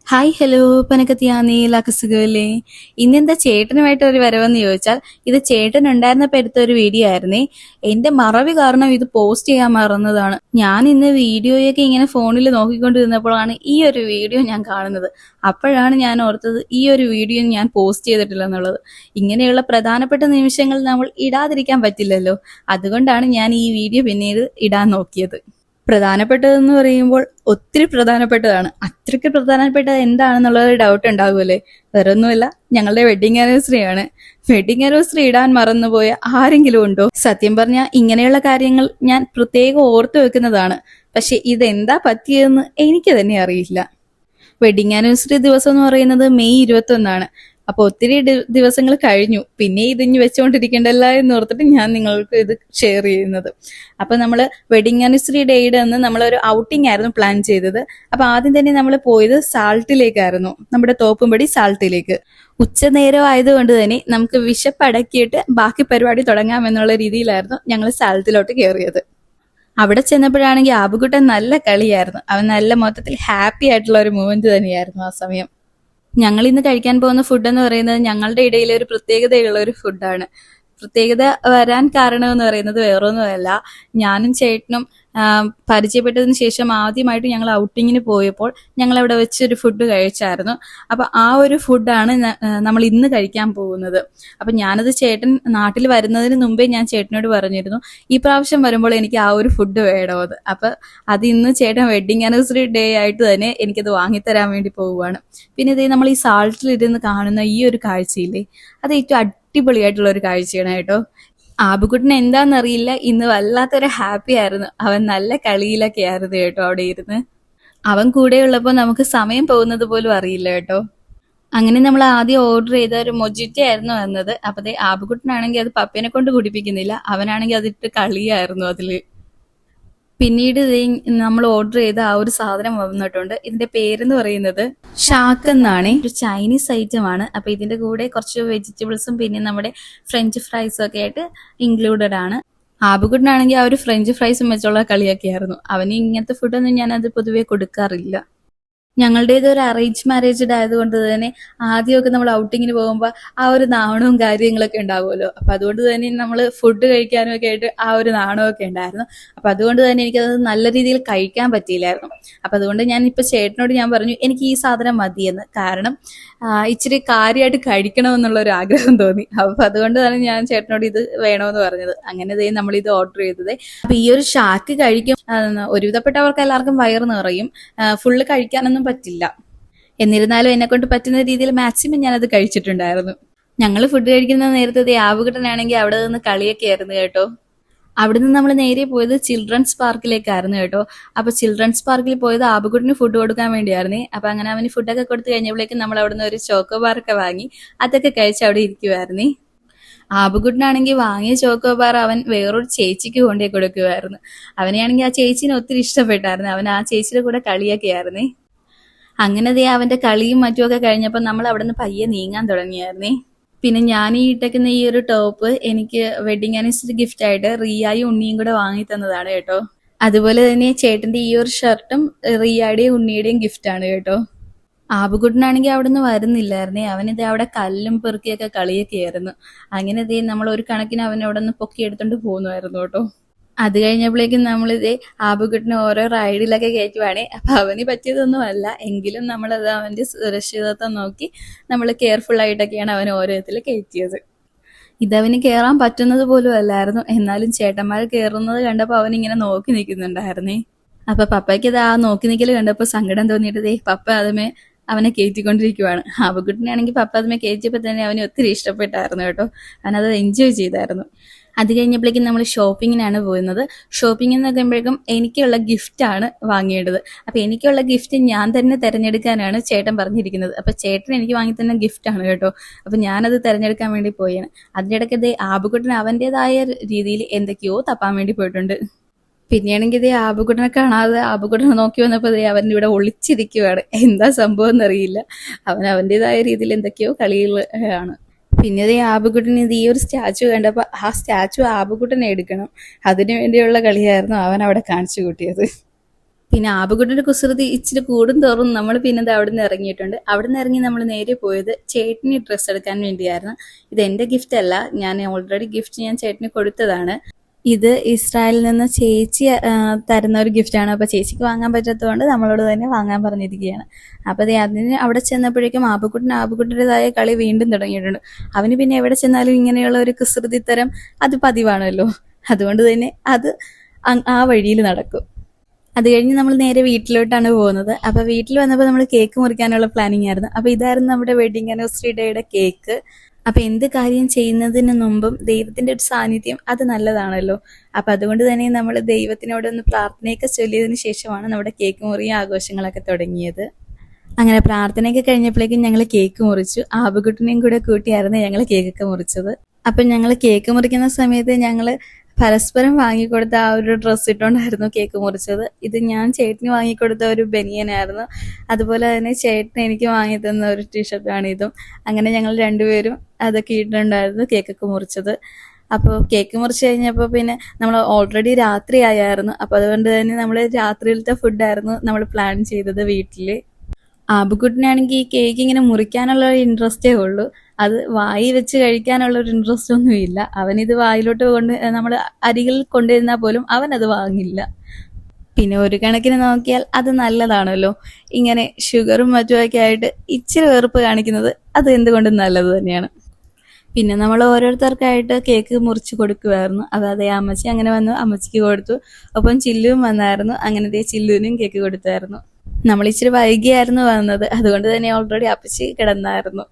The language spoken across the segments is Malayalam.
ഹായ് ഹലോ പനക്കത്തിയാന്നേ എല്ലാവർക്കും സുഖമല്ലേ? ഇന്നെന്താ ചേട്ടനുമായിട്ട് ഒരു വരവെന്ന് ചോദിച്ചാൽ ഇത് ചേട്ടൻ ഉണ്ടായിരുന്നപ്പോ എടുത്ത ഒരു വീഡിയോ ആയിരുന്നേ. എന്റെ മറവി കാരണം ഇത് പോസ്റ്റ് ചെയ്യാൻ മറന്നതാണ്. ഞാൻ ഇന്ന് വീഡിയോയൊക്കെ ഇങ്ങനെ ഫോണിൽ നോക്കിക്കൊണ്ടിരുന്നപ്പോഴാണ് ഈ ഒരു വീഡിയോ ഞാൻ കാണുന്നത്. അപ്പോഴാണ് ഞാൻ ഓർത്തത് ഈ ഒരു വീഡിയോ ഞാൻ പോസ്റ്റ് ചെയ്തിട്ടില്ല എന്നുള്ളത്. ഇങ്ങനെയുള്ള പ്രധാനപ്പെട്ട നിമിഷങ്ങൾ നമ്മൾ ഇടാതിരിക്കാൻ പറ്റില്ലല്ലോ. അതുകൊണ്ടാണ് ഞാൻ ഈ വീഡിയോ പിന്നീട് ഇടാൻ നോക്കിയത്. പ്രധാനപ്പെട്ടതെന്ന് പറയുമ്പോൾ ഒത്തിരി പ്രധാനപ്പെട്ടതാണ്. അത്രയ്ക്ക് പ്രധാനപ്പെട്ടത് എന്താണെന്നുള്ളൊരു ഡൗട്ട് ഉണ്ടാകുമല്ലേ? വേറെ ഒന്നുമില്ല, ഞങ്ങളുടെ വെഡിങ് ആനിവേഴ്സറി ആണ്. വെഡിങ് ആനിവേഴ്സറി ഇടാൻ മറന്നുപോയ ആരെങ്കിലും ഉണ്ടോ? സത്യം പറഞ്ഞാൽ ഇങ്ങനെയുള്ള കാര്യങ്ങൾ ഞാൻ പ്രത്യേകം ഓർത്തു വെക്കുന്നതാണ്. പക്ഷെ ഇതെന്താ പറ്റിയതെന്ന് എനിക്ക് തന്നെ അറിയില്ല. വെഡിങ് ആനിവേഴ്സറി ദിവസം എന്ന് പറയുന്നത് മെയ് 21. അപ്പൊ ഒത്തിരി ദിവസങ്ങൾ കഴിഞ്ഞു. പിന്നെ ഇതിഞ്ഞ് വെച്ചുകൊണ്ടിരിക്കേണ്ടല്ല എന്ന് ഓർത്തിട്ട് ഞാൻ നിങ്ങൾക്ക് ഇത് ഷെയർ ചെയ്യുന്നത്. അപ്പൊ നമ്മള് വെഡിങ് ആനിവേഴ്സറി ഡേയുടെ അന്ന് നമ്മളൊരു ഔട്ടിംഗ് ആയിരുന്നു പ്ലാൻ ചെയ്തത്. അപ്പൊ ആദ്യം തന്നെ നമ്മൾ പോയത് സാൾട്ടിലേക്കായിരുന്നു, നമ്മുടെ തോപ്പുംപടി സാൾട്ടിലേക്ക്. ഉച്ചനേരം ആയതുകൊണ്ട് തന്നെ നമുക്ക് വിശപ്പടക്കിയിട്ട് ബാക്കി പരിപാടി തുടങ്ങാമെന്നുള്ള രീതിയിലായിരുന്നു ഞങ്ങൾ സാൾട്ടിലോട്ട് കയറിയത്. അവിടെ ചെന്നപ്പോഴാണെങ്കിൽ ആബുകുട്ടൻ നല്ല കളിയായിരുന്നു. അവൻ നല്ല മൊത്തത്തിൽ ഹാപ്പി ആയിട്ടുള്ള ഒരു മൂമെന്റ് തന്നെയായിരുന്നു ആ സമയം. ഞങ്ങൾ ഇന്ന് കഴിക്കാൻ പോകുന്ന ഫുഡ് എന്ന് പറയുന്നത് ഞങ്ങളുടെ ഇടയിലെ ഒരു പ്രത്യേകതയുള്ള ഒരു ഫുഡാണ്. പ്രത്യേകത വരാൻ കാരണം എന്ന് പറയുന്നത് വേറൊന്നുമല്ല, ഞാനും ചേട്ടനും പരിചയപ്പെട്ടതിന് ശേഷം ആദ്യമായിട്ട് ഞങ്ങൾ ഔട്ടിങ്ങിന് പോയപ്പോൾ ഞങ്ങൾ അവിടെ വെച്ചൊരു ഫുഡ് കഴിച്ചായിരുന്നു. അപ്പൊ ആ ഒരു ഫുഡാണ് നമ്മൾ ഇന്ന് കഴിക്കാൻ പോകുന്നത്. അപ്പൊ ഞാനത് ചേട്ടൻ നാട്ടിൽ വരുന്നതിന് മുമ്പേ ഞാൻ ചേട്ടനോട് പറഞ്ഞിരുന്നു, ഈ പ്രാവശ്യം വരുമ്പോൾ എനിക്ക് ആ ഒരു ഫുഡ് വേണമെന്ന്. അപ്പൊ അത് ഇന്ന് ചേട്ടൻ വെഡിങ് ആനിവേഴ്സറി ഡേ ആയിട്ട് തന്നെ എനിക്കത് വാങ്ങിത്തരാൻ വേണ്ടി പോവുകയാണ്. പിന്നെ ഇതേ നമ്മൾ ഈ സാൾട്ടിലിരുന്ന് കാണുന്ന ഈ ഒരു കാഴ്ചയില്ലേ, അത് ഏറ്റവും അടിപൊളിയായിട്ടുള്ള ഒരു കാഴ്ചയാണ് കേട്ടോ. ആബുക്കുട്ടന് എന്താന്നറിയില്ല, ഇന്ന് വല്ലാത്തൊരു ഹാപ്പി ആയിരുന്നു. അവൻ നല്ല കളിയിലൊക്കെ ആയിരുന്നു കേട്ടോ അവിടെ ഇരുന്ന്. അവൻ കൂടെ ഉള്ളപ്പോൾ നമുക്ക് സമയം പോകുന്നത് പോലും അറിയില്ല കേട്ടോ. അങ്ങനെ നമ്മൾ ആദ്യം ഓർഡർ ചെയ്ത ഒരു മൊജിറ്റ ആയിരുന്നു വന്നത്. അപ്പതേ ആബുക്കുട്ടനാണെങ്കിൽ അത് പപ്പേനെ കൊണ്ട് കുടിപ്പിക്കുന്നില്ല, അവനാണെങ്കിൽ അതിട്ട് കളിയായിരുന്നു അതില്. പിന്നീട് നമ്മൾ ഓർഡർ ചെയ്ത ആ ഒരു സാധനം വന്നിട്ടുണ്ട്. ഇതിന്റെ പേരെന്ന് പറയുന്നത് ഷാക്ക് എന്നാണ്. ഒരു ചൈനീസ് ഐറ്റം ആണ്. അപ്പൊ ഇതിന്റെ കൂടെ കുറച്ച് വെജിറ്റബിൾസും പിന്നെ നമ്മുടെ ഫ്രഞ്ച് ഫ്രൈസും ഒക്കെ ആയിട്ട് ഇൻക്ലൂഡഡ് ആണ്. ആബുക്കുട്ടനാണെങ്കിൽ ആ ഒരു ഫ്രഞ്ച് ഫ്രൈസും വെച്ചുള്ള കളിയൊക്കെ ആയിരുന്നു. അവന് ഇങ്ങനത്തെ ഫുഡൊന്നും ഞാനത് പൊതുവെ കൊടുക്കാറില്ല. ഞങ്ങളുടേത് ഒരു അറേഞ്ച് മാരേജ് ആയതുകൊണ്ട് തന്നെ ആദ്യമൊക്കെ നമ്മൾ ഔട്ടിങ്ങിന് പോകുമ്പോൾ ആ ഒരു നാണവും കാര്യങ്ങളൊക്കെ ഉണ്ടാവുമല്ലോ. അപ്പൊ അതുകൊണ്ട് തന്നെ നമ്മൾ ഫുഡ് കഴിക്കാനും ഒക്കെ ആയിട്ട് ആ ഒരു നാണമൊക്കെ ഉണ്ടായിരുന്നു. അപ്പൊ അതുകൊണ്ട് തന്നെ എനിക്കത് നല്ല രീതിയിൽ കഴിക്കാൻ പറ്റിയില്ലായിരുന്നു. അപ്പൊ അതുകൊണ്ട് ഞാൻ ഇപ്പൊ ചേട്ടനോട് ഞാൻ പറഞ്ഞു എനിക്ക് ഈ സാധനം മതിയെന്ന്. കാരണം ഇച്ചിരി കാര്യമായിട്ട് കഴിക്കണമെന്നുള്ള ഒരു ആഗ്രഹം തോന്നി. അപ്പൊ അതുകൊണ്ട് തന്നെ ഞാൻ ചേട്ടനോട് ഇത് വേണമെന്ന് പറഞ്ഞത്. അങ്ങനെ നമ്മൾ ഇത് ഓർഡർ ചെയ്തത്. അപ്പൊ ഈ ഒരു ഷാക്ക് കഴിക്കും ഒരുവിധപ്പെട്ടവർക്ക് എല്ലാവർക്കും വയറ് നിറയും. ഫുള്ള് കഴിക്കാനൊന്നും പറ്റില്ല. എന്നിരുന്നാലും എന്നെ കൊണ്ട് പറ്റുന്ന രീതിയിൽ മാക്സിമം ഞാനത് കഴിച്ചിട്ടുണ്ടായിരുന്നു. ഞങ്ങൾ ഫുഡ് കഴിക്കുന്ന നേരത്തെ ആവുകുട്ടനാണെങ്കിൽ അവിടെ നിന്ന് കളിയൊക്കെ ആയിരുന്നു കേട്ടോ. അവിടെ നിന്ന് നമ്മൾ നേരെ പോയത് ചിൽഡ്രൻസ് പാർക്കിലേക്കായിരുന്നു കേട്ടോ. അപ്പൊ ചിൽഡ്രൻസ് പാർക്കിൽ പോയത് ആബുകുട്ടിന് ഫുഡ് കൊടുക്കാൻ വേണ്ടിയായിരുന്നേ. അപ്പൊ അങ്ങനെ അവന് ഫുഡൊക്കെ കൊടുത്തു കഴിഞ്ഞപ്പോഴേക്കും നമ്മൾ അവിടെ നിന്ന് ഒരു ചോക്കോ ബാറൊക്കെ വാങ്ങി അതൊക്കെ കഴിച്ച് അവിടെ ഇരിക്കുവായിരുന്നേ. ആബുകുട്ടനാണെങ്കിൽ വാങ്ങിയ ചോക്കോ ബാർ അവൻ വേറൊരു ചേച്ചിക്ക് കൊണ്ടേ കൊടുക്കുമായിരുന്നു. അവനെയാണെങ്കിൽ ആ ചേച്ചിനെ ഒത്തിരി ഇഷ്ടപ്പെട്ടായിരുന്നു. അവൻ ആ ചേച്ചിയുടെ കൂടെ കളിയൊക്കെ ആയിരുന്നേ. അങ്ങനെ അവന്റെ കളിയും മറ്റുമൊക്കെ കഴിഞ്ഞപ്പോൾ നമ്മൾ അവിടെ നിന്ന് പയ്യെ നീങ്ങാൻ തുടങ്ങിയായിരുന്നേ. പിന്നെ ഞാൻ ഈ ഇട്ടേക്കുന്ന ഈ ഒരു ടോപ്പ് എനിക്ക് വെഡിങ് ആനിവേഴ്സറി ഗിഫ്റ്റ് ആയിട്ട് റിയായും ഉണ്ണിയും കൂടെ വാങ്ങി തന്നതാണ് കേട്ടോ. അതുപോലെ തന്നെ ചേട്ടന്റെ ഈ ഒരു ഷർട്ടും റിയായുടെയും ഉണ്ണിയുടെയും ഗിഫ്റ്റ് ആണ് കേട്ടോ. ആബുകുട്ടനാണെങ്കിൽ അവിടെ നിന്ന് വരുന്നില്ലായിരുന്നേ. അവനിത് അവിടെ കല്ലും പെറുക്കിയൊക്കെ കളിയൊക്കെ ആയിരുന്നു. അങ്ങനെ നമ്മൾ ഒരു കണക്കിന് അവനെ അവിടെ നിന്ന് പൊക്കി എടുത്തോണ്ട് പോകുമായിരുന്നു കേട്ടോ. അത് കഴിഞ്ഞപ്പോഴേക്കും നമ്മളിതേ ആബുകുട്ടനെ ഓരോ റൈഡിലൊക്കെ കയറ്റുവാണേ. അപ്പൊ അവന് പറ്റിയതൊന്നും അല്ല, എങ്കിലും നമ്മളത് അവന്റെ സുരക്ഷിതത്വം നോക്കി നമ്മൾ കെയർഫുൾ ആയിട്ടൊക്കെയാണ് അവൻ ഓരോരുത്തർ കയറ്റിയത്. ഇതവന് കയറാൻ പറ്റുന്നത് പോലും അല്ലായിരുന്നു. എന്നാലും ചേട്ടന്മാർ കയറുന്നത് കണ്ടപ്പോൾ അവൻ ഇങ്ങനെ നോക്കി നിൽക്കുന്നുണ്ടായിരുന്നേ. അപ്പൊ പപ്പയ്ക്ക് ഇത് ആ നോക്കി നിൽക്കൽ കണ്ടപ്പോൾ സങ്കടം തോന്നിയിട്ട് പപ്പ അതുമേ അവനെ കയറ്റിക്കൊണ്ടിരിക്കുവാണ്. ആബുക്കുട്ടനാണെങ്കിൽ പപ്പ അതുമേ കയറ്റിയപ്പോൾ തന്നെ അവന് ഒത്തിരി ഇഷ്ടപ്പെട്ടായിരുന്നു കേട്ടോ. അവനത് എൻജോയ് ചെയ്തായിരുന്നു. അത് കഴിഞ്ഞപ്പോഴേക്കും നമ്മൾ ഷോപ്പിങ്ങിനാണ് പോകുന്നത്. ഷോപ്പിംഗ് എന്ന് പറയുമ്പോഴേക്കും എനിക്കുള്ള ഗിഫ്റ്റാണ് വാങ്ങേണ്ടത്. അപ്പൊ എനിക്കുള്ള ഗിഫ്റ്റ് ഞാൻ തന്നെ തിരഞ്ഞെടുക്കാനാണ് ചേട്ടൻ പറഞ്ഞിരിക്കുന്നത്. അപ്പൊ ചേട്ടൻ എനിക്ക് വാങ്ങി തന്നെ ഗിഫ്റ്റാണ് കേട്ടോ. അപ്പൊ ഞാനത് തിരഞ്ഞെടുക്കാൻ വേണ്ടി പോയാണ്. അതിൻ്റെ ഇടയ്ക്ക് ആബുക്കുട്ടൻ അവൻ്റെതായ രീതിയിൽ എന്തൊക്കെയോ തപ്പാൻ വേണ്ടി പോയിട്ടുണ്ട്. പിന്നെയാണെങ്കിൽ ആബുക്കുട്ടനെ കാണാതെ ആബുക്കുട്ടനെ നോക്കി വന്നപ്പോൾ അവൻ്റെ ഇവിടെ ഒളിച്ചിരിക്കുവാണ്. എന്താ സംഭവം എന്നറിയില്ല. അവൻ അവൻ്റെതായ രീതിയിൽ എന്തൊക്കെയോ കളികൾ ആണ്. പിന്നെ ആബുക്കുട്ടന് ഈ ഒരു സ്റ്റാച്ചു കണ്ടപ്പോൾ ആ സ്റ്റാച്ചു ആബുക്കുട്ടനെ എടുക്കണം, അതിനു വേണ്ടിയുള്ള കളിയായിരുന്നു അവൻ അവിടെ കാണിച്ചു കൂട്ടിയത്. പിന്നെ ആബുകുട്ടൻ്റെ കുസൃതി ഇച്ചിരി കൂടും തോറും നമ്മൾ പിന്നെ അവിടെ നിന്ന് ഇറങ്ങിയിട്ടുണ്ട്. അവിടെ നിന്ന് ഇറങ്ങി നമ്മൾ നേരെ പോയത് ചേട്ടന് ഡ്രസ്സ് എടുക്കാൻ വേണ്ടിയായിരുന്നു. ഇത് എൻ്റെ ഗിഫ്റ്റ് അല്ല, ഞാൻ ഓൾറെഡി ഗിഫ്റ്റ് ഞാൻ ചേട്ടന് കൊടുത്തതാണ്. ഇത് ഇസ്രായേലിൽ നിന്ന് ചേച്ചി തരുന്ന ഒരു ഗിഫ്റ്റാണ്. അപ്പോൾ ചേച്ചിക്ക് വാങ്ങാൻ പറ്റാത്തതുകൊണ്ട് നമ്മളോട് തന്നെ വാങ്ങാൻ പറഞ്ഞിരിക്കുകയാണ്. അപ്പോൾ അതിന് അവിടെ ചെന്നപ്പോഴേക്കും ആബുകുട്ടൻ്റെതായ കളി വീണ്ടും തുടങ്ങിയിട്ടുണ്ട്. അവന് പിന്നെ എവിടെ ചെന്നാലും ഇങ്ങനെയുള്ള ഒരു കുസൃതിത്തരം അത് പതിവാണല്ലോ. അതുകൊണ്ട് തന്നെ അത് ആ വഴിയിൽ നടക്കും. അത് കഴിഞ്ഞ് നമ്മൾ നേരെ വീട്ടിലോട്ടാണ് പോകുന്നത്. അപ്പോൾ വീട്ടിൽ വന്നപ്പോൾ നമ്മൾ കേക്ക് മുറിക്കാനുള്ള പ്ലാനിങ് ആയിരുന്നു. അപ്പോൾ ഇതായിരുന്നു നമ്മുടെ വെഡിങ് ആനിവേഴ്സറി ഡേയുടെ കേക്ക്. അപ്പോൾ എന്ത് കാര്യം ചെയ്യുന്നതിന് മുമ്പും ദൈവത്തിന്റെ ഒരു സാന്നിധ്യം അത് നല്ലതാണല്ലോ. അപ്പോൾ അതുകൊണ്ട് തന്നെ നമ്മൾ ദൈവത്തിനോടൊന്ന് പ്രാർത്ഥനയൊക്കെ ചൊല്ലിയതിന് ശേഷമാണ് നമ്മുടെ കേക്ക് മുറിയും ആഘോഷങ്ങളൊക്കെ തുടങ്ങിയത്. അങ്ങനെ പ്രാർത്ഥനയൊക്കെ കഴിഞ്ഞപ്പോഴേക്കും ഞങ്ങൾ കേക്ക് മുറിച്ചു. ആബുകുട്ടനെയും കൂടെ കൂട്ടിയായിരുന്നു ഞങ്ങൾ കേക്കൊക്കെ മുറിച്ചത്. അപ്പം ഞങ്ങൾ കേക്ക് മുറിക്കുന്ന സമയത്ത് ഞങ്ങൾ പരസ്പരം വാങ്ങിക്കൊടുത്ത ആ ഒരു ഡ്രസ്സ് ഇട്ടുകൊണ്ടായിരുന്നു കേക്ക് മുറിച്ചത്. ഇത് ഞാൻ ചേട്ടന് വാങ്ങിക്കൊടുത്ത ഒരു ബനിയനായിരുന്നു. അതുപോലെ തന്നെ ചേട്ടന് എനിക്ക് വാങ്ങി തന്ന ഒരു ടീഷർട്ടാണ് ഇതും. അങ്ങനെ ഞങ്ങൾ രണ്ടുപേരും അതൊക്കെ ഇട്ടുണ്ടായിരുന്നു കേക്കൊക്കെ മുറിച്ചത്. അപ്പോൾ കേക്ക് മുറിച്ച് കഴിഞ്ഞപ്പോൾ പിന്നെ നമ്മൾ ഓൾറെഡി രാത്രി ആയായിരുന്നു. അപ്പോൾ അതുകൊണ്ട് തന്നെ നമ്മൾ രാത്രിയിലത്തെ ഫുഡായിരുന്നു നമ്മൾ പ്ലാൻ ചെയ്തത് വീട്ടിൽ. ആബുക്കുട്ടനാണെങ്കിൽ ഈ കേക്ക് ഇങ്ങനെ മുറിക്കാനുള്ള ഒരു ഇൻട്രസ്റ്റേ ഉള്ളൂ. അത് വായി വെച്ച് കഴിക്കാനുള്ള ഒരു ഇൻട്രസ്റ്റ് ഒന്നുമില്ല. അവനിത് വായിലോട്ട് നമ്മൾ അരികിൽ കൊണ്ടുവരുന്നാൽ പോലും അവനത് വാങ്ങില്ല. പിന്നെ ഒരു കണക്കിന് നോക്കിയാൽ അത് നല്ലതാണല്ലോ. ഇങ്ങനെ ഷുഗറും മറ്റുമൊക്കെ ആയിട്ട് ഇച്ചിരി വെറുപ്പ് കാണിക്കുന്നത് അത് എന്തുകൊണ്ടും നല്ലത് തന്നെയാണ്. പിന്നെ നമ്മൾ ഓരോരുത്തർക്കായിട്ട് കേക്ക് മുറിച്ച് കൊടുക്കുമായിരുന്നു. അതായത് അമ്മച്ചി അങ്ങനെ വന്നു, അമ്മച്ചിക്ക് കൊടുത്തു. ഒപ്പം ചില്ലുവും വന്നായിരുന്നു. അങ്ങനെ ചില്ലുവിനും കേക്ക് കൊടുത്തായിരുന്നു. നമ്മൾ ഇച്ചിരി വൈകിയായിരുന്നു വന്നത്, അതുകൊണ്ട് തന്നെ ഓൾറെഡി അപ്പച്ചി കിടന്നായിരുന്നു.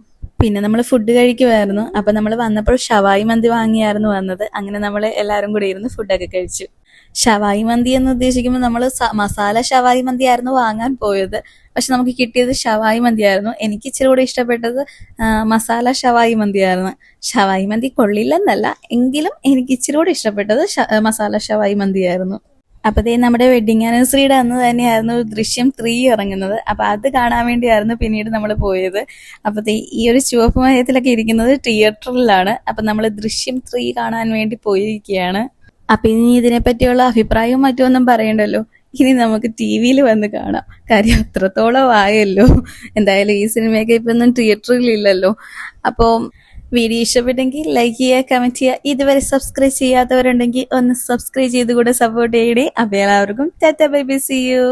പിന്നെ നമ്മൾ ഫുഡ് കഴിക്കുമായിരുന്നു. അപ്പം നമ്മൾ വന്നപ്പോൾ ഷവായി മന്തി വാങ്ങിയായിരുന്നു വന്നത്. അങ്ങനെ നമ്മൾ എല്ലാവരും കൂടി ഇരുന്ന് ഫുഡൊക്കെ കഴിച്ചു. ഷവായി മന്തി എന്ന് ഉദ്ദേശിക്കുമ്പോൾ നമ്മൾ മസാല ഷവായി മന്തി ആയിരുന്നു വാങ്ങാൻ പോയത്. പക്ഷെ നമുക്ക് കിട്ടിയത് ഷവായി മന്തി ആയിരുന്നു. എനിക്ക് ഇച്ചിരി കൂടെ ഇഷ്ടപ്പെട്ടത് മസാല ഷവായി മന്തി ആയിരുന്നു. ഷവായി മന്തി കൊള്ളില്ലെന്നല്ല, എങ്കിലും എനിക്ക് ഇച്ചിരി കൂടെ ഇഷ്ടപ്പെട്ടത് മസാല ഷവായി മന്തി ആയിരുന്നു. അപ്പത്തേ നമ്മുടെ വെഡിങ് ആനിവേഴ്സറിയുടെ അന്ന് തന്നെയായിരുന്നു ദൃശ്യം 3 ഇറങ്ങുന്നത്. അപ്പൊ അത് കാണാൻ വേണ്ടിയായിരുന്നു പിന്നീട് നമ്മൾ പോയത്. അപ്പത്തേ ഈ ഒരു ചുവപ്പ് മയത്തിലൊക്കെ ഇരിക്കുന്നത് തിയേറ്ററിലാണ്. അപ്പൊ നമ്മൾ ദൃശ്യം 3 കാണാൻ വേണ്ടി പോയിരിക്കുകയാണ്. അപ്പൊ ഇനി ഇതിനെപ്പറ്റിയുള്ള അഭിപ്രായവും മറ്റൊന്നും പറയണ്ടല്ലോ, ഇനി നമുക്ക് TV-യിൽ വന്ന് കാണാം. കാര്യം അത്രത്തോളം ആയല്ലോ. എന്തായാലും ഈ സിനിമയൊക്കെ ഇപ്പൊ ഒന്നും തിയേറ്ററിൽ ഇല്ലല്ലോ. അപ്പോൾ വീഡിയോ ഇഷ്ടപ്പെട്ടെങ്കിൽ ലൈക്ക് ചെയ്യുക, കമന്റ് ചെയ്യുക. ഇതുവരെ സബ്സ്ക്രൈബ് ചെയ്യാത്തവരുണ്ടെങ്കിൽ ഒന്ന് സബ്സ്ക്രൈബ് ചെയ്ത് കൂടെ സപ്പോർട്ട് ചെയ്യണേ. അപ്പോൾ എല്ലാവർക്കും tata bye bye, see U.